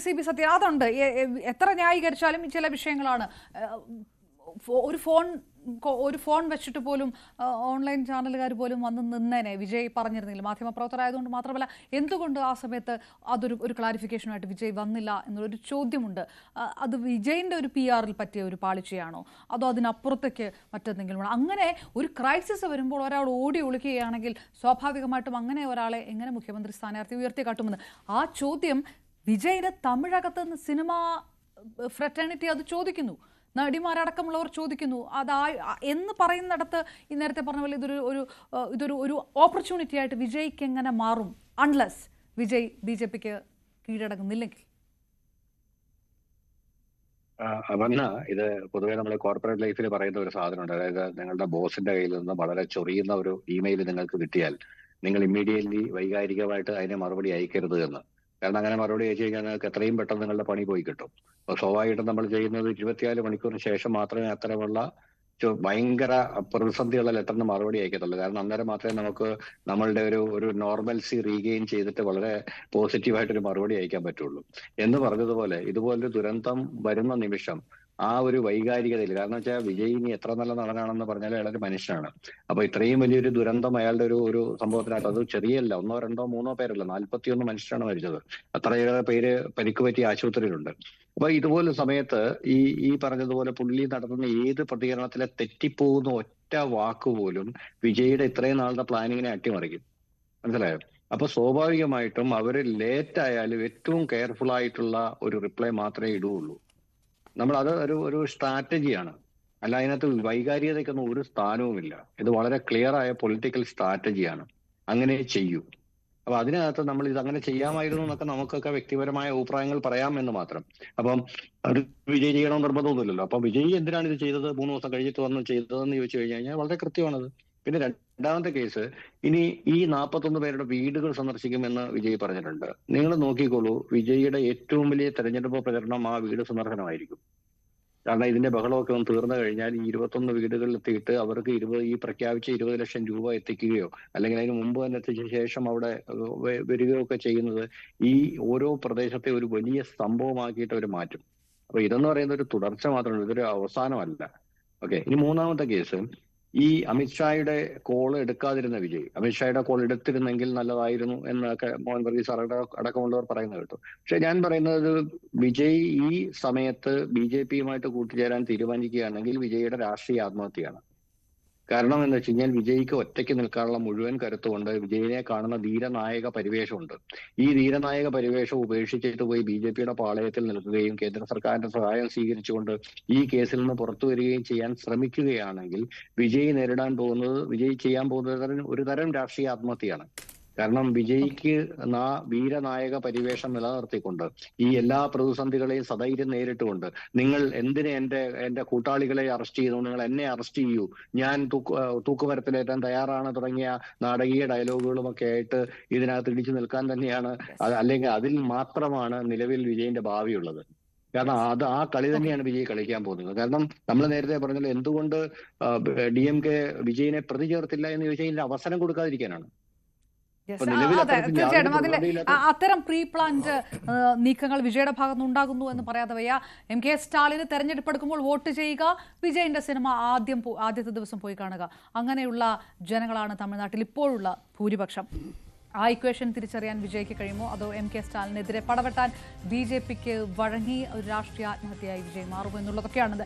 CB സത്യം അതുണ്ട്. എത്ര ന്യായീകരിച്ചാലും ചില വിഷയങ്ങളാണ്. ഒരു ഫോൺ വെച്ചിട്ട് പോലും ഓൺലൈൻ ചാനലുകാർ പോലും വന്ന് നിന്നേനെ വിജയ് പറഞ്ഞിരുന്നില്ല. മാധ്യമപ്രവർത്തകരായതുകൊണ്ട് മാത്രമല്ല, എന്തുകൊണ്ട് ആ സമയത്ത് ഒരു ക്ലാരിഫിക്കേഷനുമായിട്ട് വിജയ് വന്നില്ല എന്നൊരു ചോദ്യമുണ്ട്. അത് വിജയിൻ്റെ ഒരു PR പറ്റിയ ഒരു പാളിച്ചയാണോ, അതോ അതിനപ്പുറത്തേക്ക് മറ്റെന്തെങ്കിലും? അങ്ങനെ ഒരു ക്രൈസിസ് വരുമ്പോൾ ഒരാൾ ഓടി ഒളിക്കുകയാണെങ്കിൽ സ്വാഭാവികമായിട്ടും അങ്ങനെ ഒരാളെ എങ്ങനെ മുഖ്യമന്ത്രി സ്ഥാനാർത്ഥി ഉയർത്തിക്കാട്ടുമെന്ന് ആ ചോദ്യം വിജയിന് തമിഴകത്ത് നിന്ന് സിനിമ ഫ്രറ്റേണിറ്റി അത് ചോദിക്കുന്നു, നടിമാരടക്കമുള്ളവർ ചോദിക്കുന്നു. എന്ന് പറയുന്നിടത്ത് ഈ നേരത്തെ പറഞ്ഞ പോലെ ഇതൊരു ഓപ്പർച്യൂണിറ്റി ആയിട്ട് വിജയ്ക്ക് എങ്ങനെ മാറും, അൺലെസ് വിജയ് BJPക്ക് കീഴടങ്ങുന്നില്ലെങ്കിൽ? അപർണ, ഇത് പൊതുവെ നമ്മൾ കോർപ്പറേറ്റ് ലൈഫിൽ പറയുന്ന ഒരു സാധനമുണ്ട്. അതായത് നിങ്ങളുടെ ബോസിന്റെ കയ്യിൽ നിന്ന് വളരെ ചൊറിയുന്ന ഒരു ഇമെയിൽ നിങ്ങൾക്ക് കിട്ടിയാൽ നിങ്ങൾ ഇമ്മീഡിയറ്റ്ലി വൈകാരികമായിട്ട് അതിനെ മറുപടി അയക്കരുത് എന്ന്. കാരണം അങ്ങനെ മറുപടി അയച്ചു കഴിഞ്ഞാൽ നിങ്ങൾക്ക് എത്രയും പെട്ടെന്ന് നിങ്ങളുടെ പണി പോയി കിട്ടും. അപ്പോൾ സ്വാഭാവികമായിട്ടും നമ്മൾ ചെയ്യുന്നത് 24 മണിക്കൂറിന് ശേഷം മാത്രമേ അത്തരമുള്ള ഭയങ്കര പ്രതിസന്ധിയുള്ള ലെറ്ററിന് മറുപടി അയക്കത്തുള്ളൂ. കാരണം അന്നേരം മാത്രമേ നമുക്ക് നമ്മളുടെ ഒരു നോർമൽസി റീഗെയിൻ ചെയ്തിട്ട് വളരെ പോസിറ്റീവായിട്ടൊരു മറുപടി അയക്കാൻ പറ്റുള്ളൂ. എന്ന് പറഞ്ഞതുപോലെ ഇതുപോലൊരു ദുരന്തം വരുന്ന നിമിഷം ആ ഒരു വൈകാരികതയിൽ, കാരണം വെച്ചാൽ വിജയ് ഇനി എത്ര നല്ല നടനാണെന്ന് പറഞ്ഞാൽ അയാളൊരു മനുഷ്യനാണ്. അപ്പൊ ഇത്രയും വലിയൊരു ദുരന്തം അയാളുടെ ഒരു സംഭവത്തിനകത്ത്, അത് ചെറിയല്ല, 1, 2, 3 പേരല്ല, 41 മനുഷ്യരാണ് മരിച്ചത്. അത്രയേറെ പേര് പരിക്ക് പറ്റി ആശുപത്രിയിലുണ്ട്. അപ്പൊ ഇതുപോലെ സമയത്ത് ഈ പറഞ്ഞതുപോലെ പുള്ളി നടത്തുന്ന ഏത് പ്രതികരണത്തിലെ തെറ്റിപ്പോകുന്ന ഒറ്റ വാക്ക് പോലും വിജയുടെ ഇത്രയും നാളുടെ പ്ലാനിങ്ങിനെ അട്ടിമറിക്കും. മനസ്സിലായോ? അപ്പൊ സ്വാഭാവികമായിട്ടും അവര് ലേറ്റ് ആയാലും ഏറ്റവും കെയർഫുൾ ആയിട്ടുള്ള ഒരു റിപ്ലൈ മാത്രമേ ഇടുകയുള്ളൂ. നമ്മൾ അത് ഒരു സ്ട്രാറ്റജിയാണ്, അല്ല അതിനകത്ത് വൈകാരികതയ്ക്കൊന്നും ഒരു സ്ഥാനവുമില്ല. ഇത് വളരെ ക്ലിയർ ആയ പൊളിറ്റിക്കൽ സ്ട്രാറ്റജിയാണ്. അങ്ങനെ ചെയ്യൂ. അപ്പൊ അതിനകത്ത് നമ്മൾ ഇത് അങ്ങനെ ചെയ്യാമായിരുന്നു എന്നൊക്കെ നമുക്കൊക്കെ വ്യക്തിപരമായ അഭിപ്രായങ്ങൾ പറയാം എന്ന് മാത്രം. അപ്പം അത് വിജയ് ചെയ്യണമെന്ന് നിർബന്ധമൊന്നുമില്ലല്ലോ. അപ്പൊ വിജയ് എന്തിനാണ് ഇത് ചെയ്തത്, 3 ദിവസം കഴിഞ്ഞിട്ട് വന്ന് ചെയ്തതെന്ന് ചോദിച്ചു കഴിഞ്ഞാൽ വളരെ കൃത്യമാണത്. പിന്നെ രണ്ടാമത്തെ കേസ്, ഇനി ഈ 41 പേരുടെ വീടുകൾ സന്ദർശിക്കുമെന്ന് വിജയ് പറഞ്ഞിട്ടുണ്ട്. നിങ്ങൾ നോക്കിക്കോളൂ, വിജയിയുടെ ഏറ്റവും വലിയ തെരഞ്ഞെടുപ്പ് പ്രചരണം ആ വീട് സന്ദർശനമായിരിക്കും. കാരണം ഇതിന്റെ ബഹളമൊക്കെ ഒന്ന് തീർന്നു കഴിഞ്ഞാൽ ഈ 21 വീടുകളിൽ എത്തിയിട്ട് അവർക്ക് ഈ പ്രഖ്യാപിച്ച 20 ലക്ഷം രൂപ എത്തിക്കുകയോ അല്ലെങ്കിൽ അതിന് മുമ്പ് തന്നെ എത്തിച്ച ശേഷം അവിടെ വരികയോ ഒക്കെ ചെയ്യുന്നത് ഈ ഓരോ പ്രദേശത്തെ ഒരു വലിയ സംഭവമാക്കിയിട്ട് അവർ മാറ്റും. അപ്പൊ ഇതെന്ന് പറയുന്ന ഒരു തുടർച്ച മാത്രമല്ല, ഇതൊരു അവസാനമല്ല. ഓക്കെ, ഇനി മൂന്നാമത്തെ കേസ്, ഈ അമിത്ഷായുടെ കോള് എടുക്കാതിരുന്ന വിജയ്, അമിത്ഷായുടെ കോൾ എടുത്തിരുന്നെങ്കിൽ നല്ലതായിരുന്നു എന്നൊക്കെ മോഹൻ വർഗീസ് അടക്കമുള്ളവർ പറയുന്നത് കേട്ടു. പക്ഷെ ഞാൻ പറയുന്നത്, വിജയ് ഈ സമയത്ത് BJPയുമായിട്ട് കൂട്ടുചേരാൻ തീരുമാനിക്കുകയാണെങ്കിൽ വിജയുടെ രാഷ്ട്രീയ ആത്മഹത്യയാണ്. കാരണം എന്ന് വെച്ച് കഴിഞ്ഞാൽ വിജയ്ക്ക് ഒറ്റയ്ക്ക് നിൽക്കാനുള്ള മുഴുവൻ കരുത്തുകൊണ്ട് വിജയിനെ കാണുന്ന ധീരനായക പരിവേഷമുണ്ട്. ഈ ധീരനായക പരിവേഷം ഉപേക്ഷിച്ചിട്ട് പോയി BJPയുടെ പാളയത്തിൽ നിൽക്കുകയും കേന്ദ്ര സർക്കാരിന്റെ സഹായം സ്വീകരിച്ചുകൊണ്ട് ഈ കേസിൽ നിന്ന് പുറത്തു വരികയും ചെയ്യാൻ ശ്രമിക്കുകയാണെങ്കിൽ വിജയ് ചെയ്യാൻ പോകുന്നത് ഒരു തരം രാഷ്ട്രീയ ആത്മഹത്യയാണ്. കാരണം വിജയ്ക്ക് വീരനായക പരിവേഷം നിലനിർത്തിക്കൊണ്ട് ഈ എല്ലാ പ്രതിസന്ധികളെയും സധൈര്യം നേരിട്ടുകൊണ്ട്, നിങ്ങൾ എന്തിനെ എന്റെ കൂട്ടാളികളെ അറസ്റ്റ് ചെയ്യുന്നു, നിങ്ങൾ എന്നെ അറസ്റ്റ് ചെയ്യൂ, ഞാൻ തൂക്കുമരത്തിലേറ്റാൻ തയ്യാറാണ് തുടങ്ങിയ നാടകീയ ഡയലോഗുകളും ഒക്കെ ആയിട്ട് ഇതിനകത്ത് ഇടിച്ചു നിൽക്കാൻ തന്നെയാണ്, അല്ലെങ്കിൽ അതിൽ മാത്രമാണ് നിലവിൽ വിജയിന്റെ ഭാവിയുള്ളത്. കാരണം ആ കളി തന്നെയാണ് വിജയ് കളിക്കാൻ പോകുന്നത്. കാരണം നമ്മൾ നേരത്തെ പറഞ്ഞല്ലോ, എന്തുകൊണ്ട് DMK വിജയിനെ പ്രതി ചേർത്തില്ല എന്ന് ചോദിച്ചാൽ ഇതിന്റെ അവസരം കൊടുക്കാതിരിക്കാനാണ്. തീർച്ചയായിട്ടും അതിൽ അത്തരം പ്രീ പ്ലാൻഡ് നീക്കങ്ങൾ വിജയുടെ ഭാഗത്ത് ഉണ്ടാകുന്നു എന്ന് പറയാതെ വയ്യ. MK സ്റ്റാലിന് തെരഞ്ഞെടുപ്പ് എടുക്കുമ്പോൾ വോട്ട് ചെയ്യുക, വിജയിന്റെ സിനിമ ആദ്യത്തെ ദിവസം പോയി കാണുക, അങ്ങനെയുള്ള ജനങ്ങളാണ് തമിഴ്നാട്ടിൽ ഇപ്പോഴുള്ള ഭൂരിപക്ഷം. ആ ഇക്വേഷൻ തിരിച്ചറിയാൻ വിജയ്ക്ക് കഴിയുമോ, അതോ MK സ്റ്റാലിനെതിരെ പടവെട്ടാൻ BJPക്ക് വഴങ്ങി ഒരു രാഷ്ട്രീയ ആത്മഹത്യയായി വിജയ് മാറുമോ എന്നുള്ളതൊക്കെയാണത്.